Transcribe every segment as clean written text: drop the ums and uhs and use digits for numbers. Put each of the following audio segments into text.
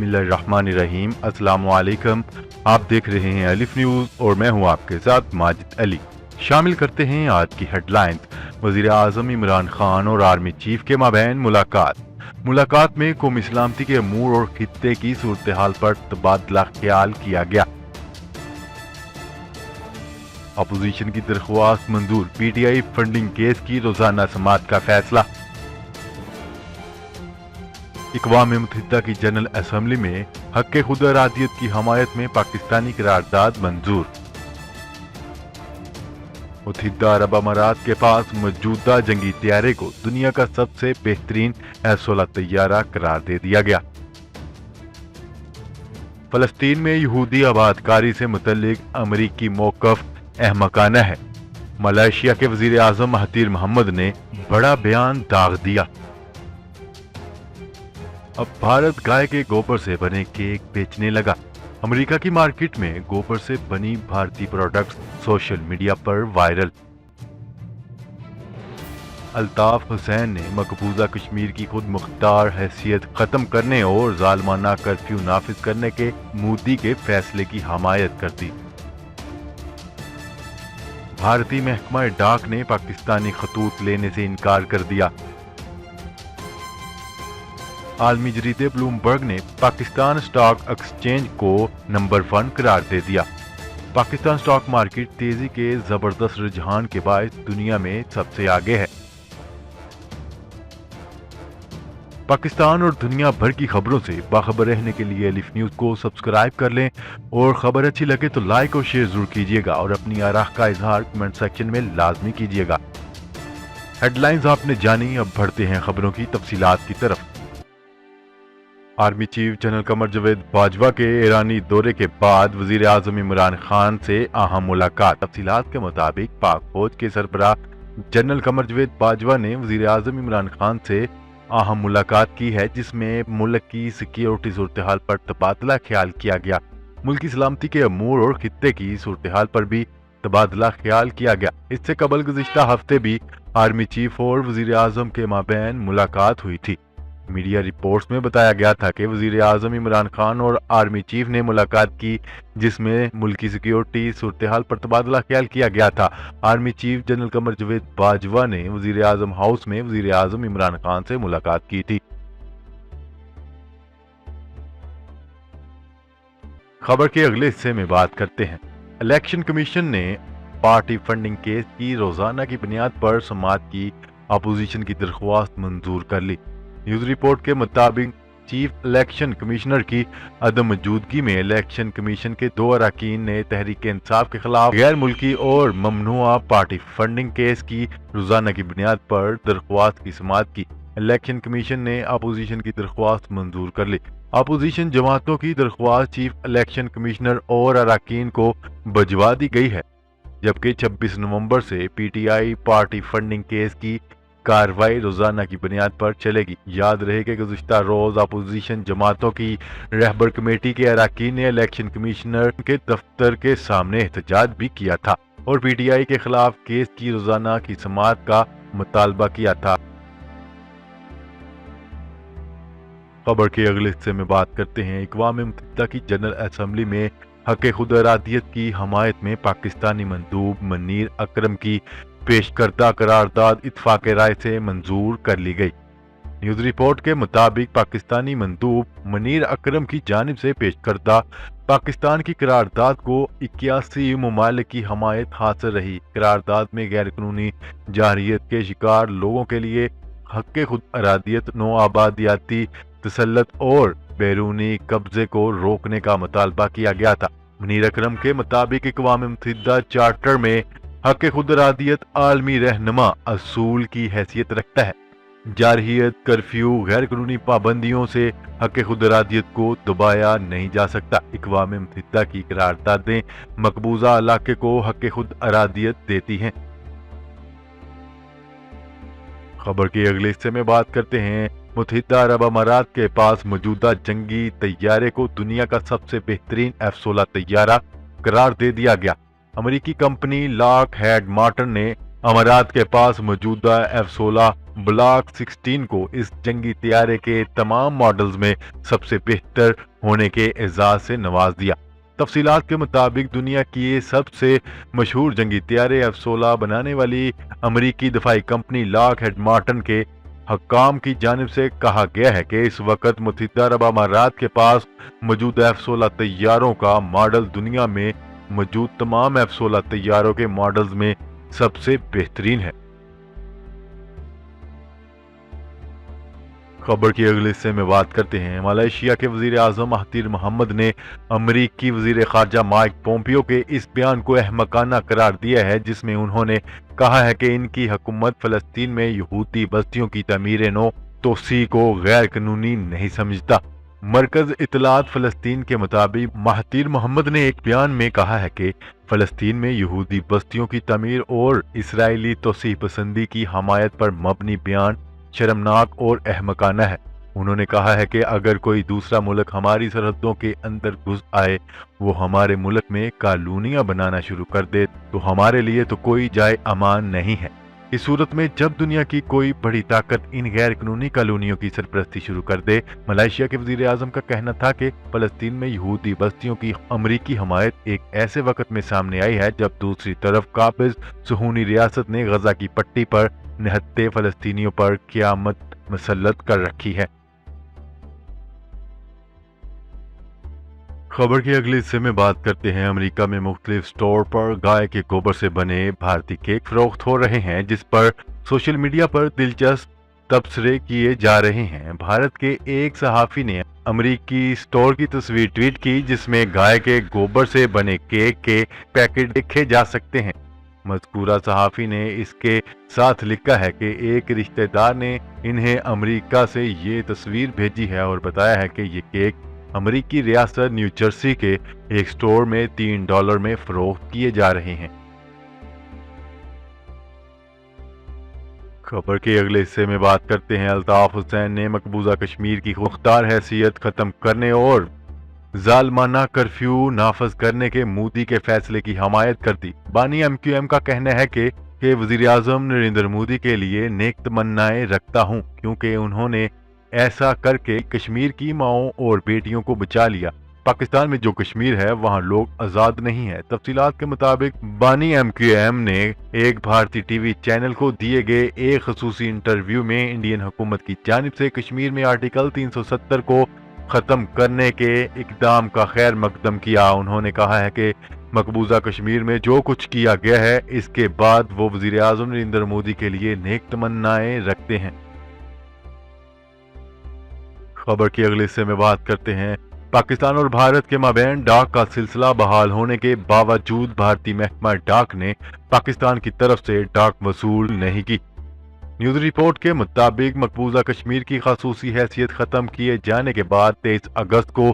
بسم اللہ الرحمن الرحیم۔ السلام علیکم، آپ دیکھ رہے ہیں الف نیوز اور میں ہوں آپ کے ساتھ ماجد علی۔ شامل کرتے ہیں آج کی ہیڈ لائنز۔ وزیر اعظم عمران خان اور آرمی چیف کے مابین ملاقات میں قومی سلامتی کے امور اور خطے کی صورتحال پر تبادلہ خیال کیا گیا۔ اپوزیشن کی درخواست منظور، P T I funding case کی روزانہ سماعت کا فیصلہ۔ اقوام متحدہ کی جنرل اسمبلی میں حق خود ارادیت کی حمایت میں پاکستانی قرارداد منظور۔ متحدہ عرب امارات کے پاس موجودہ جنگی طیارے کو دنیا کا سب سے بہترین F-16 طیارہ قرار دے دیا گیا۔ فلسطین میں یہودی آباد کاری سے متعلق امریکی موقف احمقانہ ہے۔ ملائیشیا کے وزیر اعظم مہاتیر محمد نے بڑا بیان داغ دیا۔ اب بھارت گائے کے گوبر سے بنے کیک بیچنے لگا۔ امریکہ کی مارکیٹ میں گوبر سے بنی بھارتی پروڈکٹس سوشل میڈیا پر وائرل۔ الطاف حسین نے مقبوضہ کشمیر کی خود مختار حیثیت ختم کرنے اور ظالمانہ کرفیو نافذ کرنے کے مودی کے فیصلے کی حمایت کر دی۔ بھارتی محکمہ ڈاک نے پاکستانی خطوط لینے سے انکار کر دیا۔ عالمی جریدے بلومبرگ نے پاکستان اسٹاک ایکسچینج کو نمبر 1 قرار دے دیا۔ پاکستان اسٹاک مارکیٹ تیزی کے زبردست رجحان کے باعث دنیا میں سب سے آگے ہے۔ پاکستان اور دنیا بھر کی خبروں سے باخبر رہنے کے لیے الف نیوز کو سبسکرائب کر لیں اور خبر اچھی لگے تو لائک اور شیئر ضرور کیجیے گا اور اپنی آراء کا اظہار کمنٹ سیکشن میں لازمی کیجیے گا۔ ہیڈ لائنز آپ نے جانی، اب بڑھتے ہیں خبروں کی تفصیلات کی طرف۔ Army chief general Qamar Javed Bajwa کے ایرانی دورے کے بعد وزیر اعظم عمران خان سے اہم ملاقات۔ تفصیلات کے مطابق پاک فوج کے سربراہ جنرل قمر جاوید باجوہ نے وزیر اعظم عمران خان سے اہم ملاقات کی ہے، جس میں ملک کی سیکیورٹی صورتحال پر تبادلہ خیال کیا گیا۔ ملکی سلامتی کے امور اور خطے کی صورتحال پر بھی تبادلہ خیال کیا گیا۔ اس سے قبل گزشتہ ہفتے بھی آرمی چیف اور وزیر اعظم کے مابین ملاقات ہوئی تھی۔ میڈیا رپورٹس میں بتایا گیا تھا کہ وزیر اعظم عمران خان اور آرمی چیف نے ملاقات کی، جس میں ملکی سیکیورٹی صورتحال پر تبادلہ خیال کیا گیا تھا۔ Army chief general Qamar Javed Bajwa نے وزیر اعظم ہاؤس میں وزیر اعظم عمران خان سے ملاقات کی تھی۔ خبر کے اگلے حصے میں بات کرتے ہیں۔ الیکشن کمیشن نے پارٹی فنڈنگ کیس کی روزانہ کی بنیاد پر سماعت کی اپوزیشن کی درخواست منظور کر لی۔ نیوز رپورٹ کے مطابق چیف الیکشن کمشنر کی عدم موجودگی میں الیکشن کمیشن کے 2 اراکین نے تحریک انصاف کے خلاف غیر ملکی اور ممنوعہ پارٹی فنڈنگ کیس کی روزانہ کی بنیاد پر درخواست کی سماعت کی۔ الیکشن کمیشن نے اپوزیشن کی درخواست منظور کر لی۔ اپوزیشن جماعتوں کی درخواست چیف الیکشن کمشنر اور اراکین کو بھجوا دی گئی ہے، جبکہ 26 نومبر سے پی ٹی آئی پارٹی فنڈنگ کیس کی کارروائی روزانہ کی بنیاد پر چلے گی۔ یاد رہے کہ گزشتہ روز اپوزیشن جماعتوں کی رہبر کمیٹی کے اراکین نے الیکشن کمشنر کے دفتر کے سامنے احتجاج بھی کیا تھا اور پی ٹی آئی کے خلاف کیس کی روزانہ کی سماعت کا مطالبہ کیا تھا۔ خبر کے اگلے حصے میں بات کرتے ہیں۔ اقوام متحدہ کی جنرل اسمبلی میں حق خود ارادیت کی حمایت میں پاکستانی مندوب منیر اکرم کی پیش کردہ قرارداد اتفاق رائے سے منظور کر لی گئی۔ نیوز رپورٹ کے مطابق پاکستانی مندوب منیر اکرم کی جانب سے پیش کردہ پاکستان کی قرارداد کو 81 ممالک کی حمایت حاصل رہی۔ قرارداد میں غیر قانونی جارحیت کے شکار لوگوں کے لیے حق خود ارادیت، نوآبادیاتی تسلط اور بیرونی قبضے کو روکنے کا مطالبہ کیا گیا تھا۔ منیر اکرم کے مطابق اقوام متحدہ چارٹر میں حق خود ارادیت عالمی رہنما اصول کی حیثیت رکھتا ہے۔ جارحیت، کرفیو، غیر قانونی پابندیوں سے حق خود ارادیت کو دبایا نہیں جا سکتا۔ اقوام متحدہ کی قراردادیں مقبوضہ علاقے کو حق خود ارادیت دیتی ہیں۔ خبر کے اگلے حصے میں بات کرتے ہیں۔ متحدہ عرب امارات کے پاس موجودہ جنگی طیارے کو دنیا کا سب سے بہترین F-16 طیارہ قرار دے دیا گیا۔ امریکی کمپنی لاک ہیڈ مارٹن نے امارات کے پاس موجودہ F-16 بلاک 16 کو اس جنگی طیارے کے تمام ماڈلز میں سب سے بہتر ہونے کے اعزاز سے نواز دیا۔ تفصیلات کے مطابق دنیا کی سب سے مشہور جنگی طیارے F-16 بنانے والی امریکی دفاعی کمپنی لاک ہیڈ مارٹن کے حکام کی جانب سے کہا گیا ہے کہ اس وقت متحدہ عرب امارات کے پاس موجود F-16 طیاروں کا ماڈل دنیا میں موجود تمام F-16 طیاروں کے ماڈلز میں سب سے بہترین ہے۔ خبر کی اگلے حصے میں بات کرتے ہیں۔ ملائیشیا کے وزیر اعظم مہاتیر محمد نے امریکی وزیر خارجہ مائک پومپیو کے اس بیان کو احمقانہ قرار دیا ہے جس میں انہوں نے کہا ہے کہ ان کی حکومت فلسطین میں یہودی بستیوں کی تعمیر نو توسیع کو غیر قانونی نہیں سمجھتا۔ مرکز اطلاعات فلسطین کے مطابق مہاتیر محمد نے ایک بیان میں کہا ہے کہ فلسطین میں یہودی بستیوں کی تعمیر اور اسرائیلی توسیع پسندی کی حمایت پر مبنی بیان شرمناک اور احمقانہ ہے۔ انہوں نے کہا ہے کہ اگر کوئی دوسرا ملک ہماری سرحدوں کے اندر گھس آئے، وہ ہمارے ملک میں کالونیاں بنانا شروع کر دے تو ہمارے لیے تو کوئی جائے امان نہیں ہے۔ اس صورت میں جب دنیا کی کوئی بڑی طاقت ان غیر قانونی کالونیوں کی سرپرستی شروع کر دے، ملائیشیا کے وزیر اعظم کا کہنا تھا کہ فلسطین میں یہودی بستیوں کی امریکی حمایت ایک ایسے وقت میں سامنے آئی ہے جب دوسری طرف قابض صہیونی ریاست نے غزہ کی پٹی پر نہتے فلسطینیوں پر قیامت مسلط کر رکھی ہے۔ خبر کے اگلے حصے میں بات کرتے ہیں۔ امریکہ میں مختلف سٹور پر گائے کے گوبر سے بنے بھارتی کیک فروخت ہو رہے ہیں جس پر سوشل میڈیا پر دلچسپ تبصرے کیے جا رہے ہیں۔ بھارت کے ایک صحافی نے امریکی سٹور کی تصویر ٹویٹ کی جس میں گائے کے گوبر سے بنے کیک کے پیکٹ دیکھے جا سکتے ہیں۔ مذکورہ صحافی نے اس کے ساتھ لکھا ہے کہ ایک رشتہ دار نے انہیں امریکہ سے یہ تصویر بھیجی ہے اور بتایا ہے کہ یہ کیک امریکی ریاست نیو جرسی کے ایک سٹور میں $3 میں فروخت کیے جا رہے ہیں۔ خبر کے اگلے حصے میں بات کرتے ہیں۔ الطاف حسین نے مقبوضہ کشمیر کی مختار حیثیت ختم کرنے اور ظالمانہ کرفیو نافذ کرنے کے مودی کے فیصلے کی حمایت کر دی۔ بانی MQM کا کہنا ہے کہ وزیر اعظم نریندر مودی کے لیے نیک تمنائیں رکھتا ہوں کیونکہ انہوں نے ایسا کر کے کشمیر کی ماؤں اور بیٹیوں کو بچا لیا۔ پاکستان میں جو کشمیر ہے وہاں لوگ آزاد نہیں ہیں۔ تفصیلات کے مطابق بانی MQM نے ایک بھارتی ٹی وی چینل کو دیے گئے ایک خصوصی انٹرویو میں انڈین حکومت کی جانب سے کشمیر میں آرٹیکل 370 کو ختم کرنے کے اقدام کا خیر مقدم کیا۔ انہوں نے کہا ہے کہ مقبوضہ کشمیر میں جو کچھ کیا گیا ہے اس کے بعد وہ وزیر اعظم نریندر مودی کے لیے نیک تمنائیں رکھتے ہیں۔ خبر کے اگلے حصے میں بات کرتے ہیں۔ پاکستان اور بھارت کے مابین ڈاک کا سلسلہ بحال ہونے کے باوجود بھارتی محکمہ ڈاک نے پاکستان کی طرف سے ڈاک وصول نہیں کی۔ نیوز رپورٹ کے مطابق مقبوضہ کشمیر کی خصوصی حیثیت ختم کیے جانے کے بعد 23 اگست کو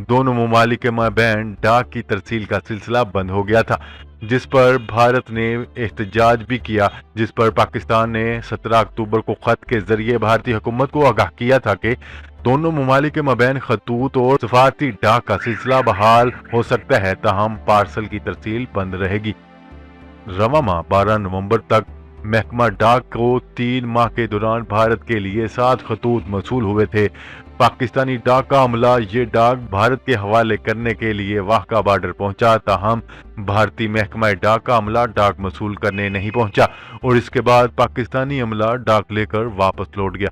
دونوں ممالک کے مابین ڈاک کی ترسیل کا سلسلہ بند ہو گیا تھا جس پر بھارت نے احتجاج بھی کیا، جس پر پاکستان نے 17 اکتوبر کو خط کے ذریعے بھارتی حکومت کو آگاہ کیا تھا کہ دونوں ممالک کے مابین خطوط اور سفارتی ڈاک کا سلسلہ بحال ہو سکتا ہے تاہم پارسل کی ترسیل بند رہے گی۔ رواں ماہ 12 نومبر تک محکمہ ڈاک کو 3 ماہ کے دوران بھارت کے لیے 7 خطوط موصول ہوئے تھے۔ پاکستانی ڈاک کا عملہ یہ ڈاک بھارت کے حوالے کرنے کے لیے واہگہ بارڈر پہنچا تاہم بھارتی محکمہ ڈاک کا عملہ ڈاک موصول کرنے نہیں پہنچا اور اس کے بعد پاکستانی عملہ ڈاک لے کر واپس لوٹ گیا۔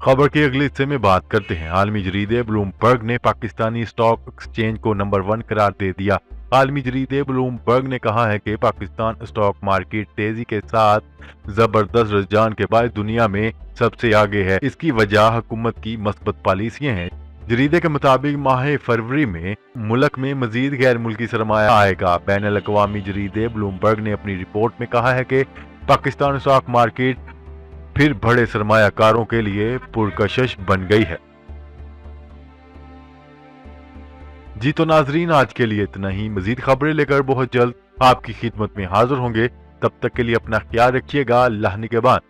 خبر کے اگلے حصے میں بات کرتے ہیں۔ عالمی جریدے بلومبرگ نے پاکستانی سٹاک ایکسچینج کو نمبر 1 قرار دے دیا۔ عالمی جریدے بلومبرگ نے کہا ہے کہ پاکستان سٹاک مارکیٹ تیزی کے ساتھ زبردست رجحان کے باعث دنیا میں سب سے آگے ہے۔ اس کی وجہ حکومت کی مثبت پالیسیاں ہیں۔ جریدے کے مطابق ماہ فروری میں ملک میں مزید غیر ملکی سرمایہ آئے گا۔ بین الاقوامی جریدے بلومبرگ نے اپنی رپورٹ میں کہا ہے کہ پاکستان سٹاک مارکیٹ پھر بڑے سرمایہ کاروں کے لیے پرکشش بن گئی ہے۔ جی تو ناظرین آج کے لیے اتنا ہی۔ مزید خبریں لے کر بہت جلد آپ کی خدمت میں حاضر ہوں گے۔ تب تک کے لیے اپنا خیال رکھیے گا۔ اللہ نگہبان۔